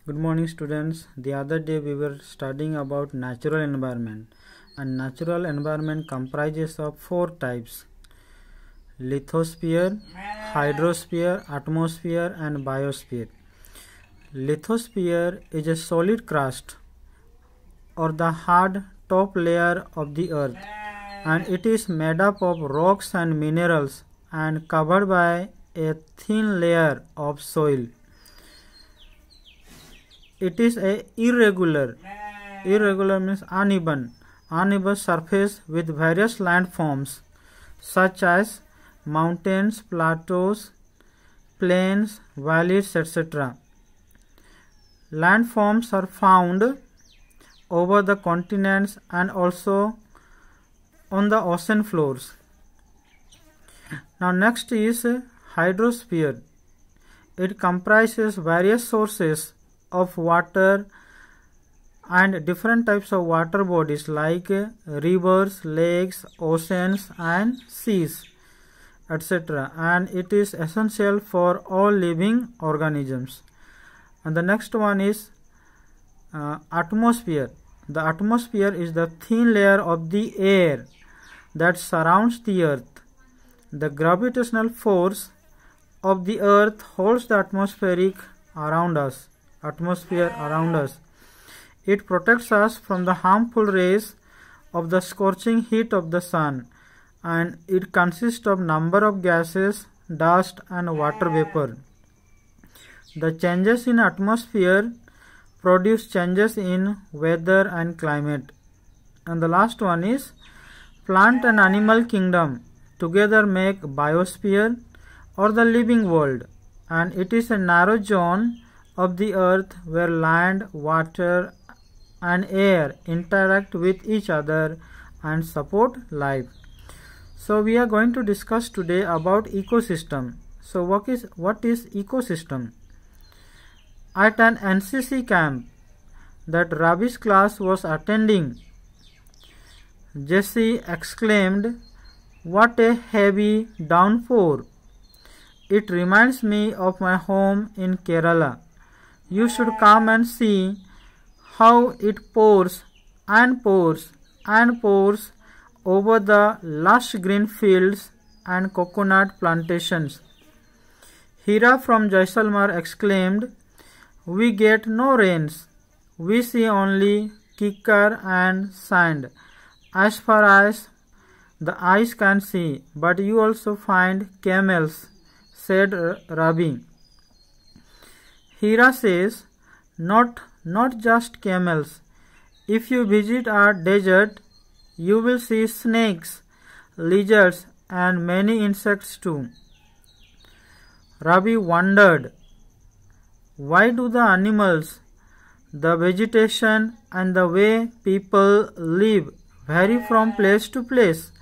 Good morning, students. The other day we were studying about natural environment, and natural environment comprises of four types: lithosphere, hydrosphere, atmosphere and biosphere. Lithosphere is a solid crust or the hard top layer of the earth, and it is made up of rocks and minerals and covered by a thin layer of soil. It is a irregular means uneven surface with various landforms such as mountains, plateaus, plains, valleys, etc. Landforms are found over the continents and also on the ocean floors. Now next is hydrosphere. It comprises various sources of water and different types of water bodies like rivers, lakes, oceans and seas, etc. And it is essential for all living organisms. And the next one is atmosphere. The atmosphere is the thin layer of the air that surrounds the earth. The gravitational force of the earth holds the atmosphere around us. It protects us from the harmful rays of the scorching heat of the sun, and it consists of number of gases, dust and water vapor. The changes in atmosphere produce changes in weather and climate. And the last one is plant and animal kingdom together make biosphere or the living world, and it is a narrow zone of the earth where land, water and air interact with each other and support life. So we are going to discuss today about ecosystem. So what is ecosystem? At an NCC camp that Ravi's class was attending, Jesse exclaimed, "What a heavy downpour! It reminds me of my home in Kerala. You should come and see how it pours and pours and pours over the lush green fields and coconut plantations." Hira from Jaisalmer exclaimed, "We get no rains. We see only kikkar and sand as far as the eyes can see, but you also find camels," said Ravi. Hira says, not just camels. If you visit our desert, you will see snakes, lizards and many insects too. Ravi wondered, why do the animals, the vegetation and the way people live vary from place to place?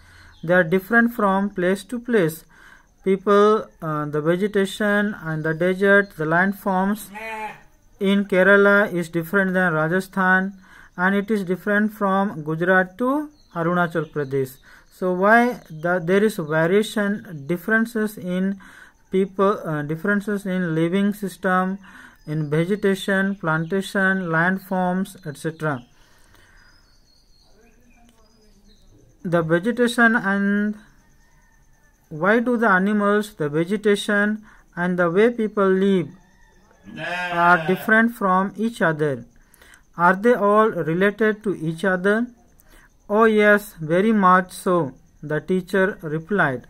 They are different from place to place. People, the vegetation and the desert, the landforms in Kerala is different than Rajasthan, and it is different from Gujarat to Arunachal Pradesh. So why there is variation, differences in people, differences in living system, in vegetation, plantation, landforms, etc. The vegetation and why do the animals, the vegetation and the way people live are different from each other? Are they all related to each other? Oh yes, very much so, the teacher replied.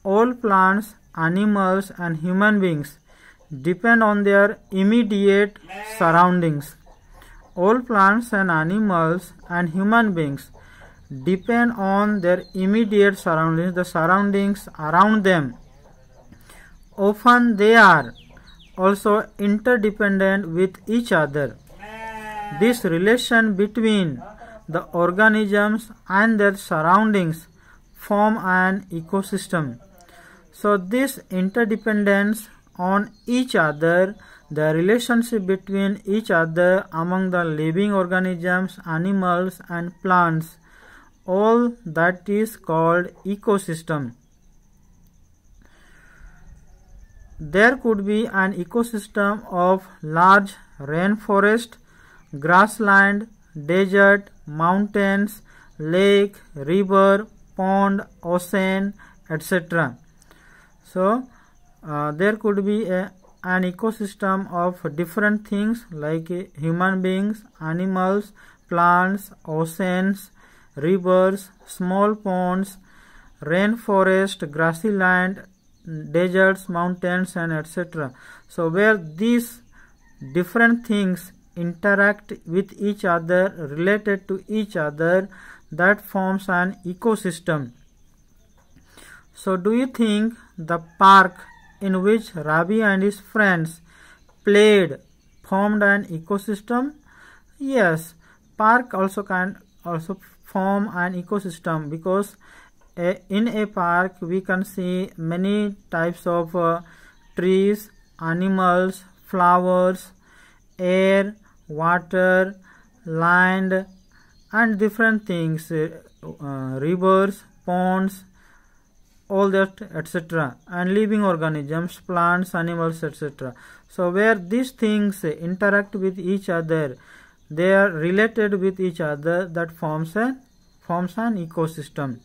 All plants, animals and human beings depend on their immediate surroundings. All plants and animals and human beings depend on their immediate surroundings, the surroundings around them. Often they are also interdependent with each other. This relation between the organisms and their surroundings form an ecosystem. So this interdependence on each other, the relationship between each other among the living organisms, animals and plants, all that is called ecosystem. There could be an ecosystem of large rainforest, grassland, desert, mountains, lake, river, pond, ocean, etc. So there could be an ecosystem of different things like human beings, animals, plants, oceans, rivers, small ponds, rainforest, grassy land, deserts, mountains, and etc. So where these different things interact with each other, related to each other, that forms an ecosystem. So do you think the park in which Ravi and his friends played formed an ecosystem? Yes, park also can form an ecosystem, because in a park we can see many types of trees, animals, flowers, air, water, land, and different things, rivers, ponds, all that, etc., and living organisms, plants, animals, etc. So where these things interact with each other, they are related with each other, that forms an ecosystem.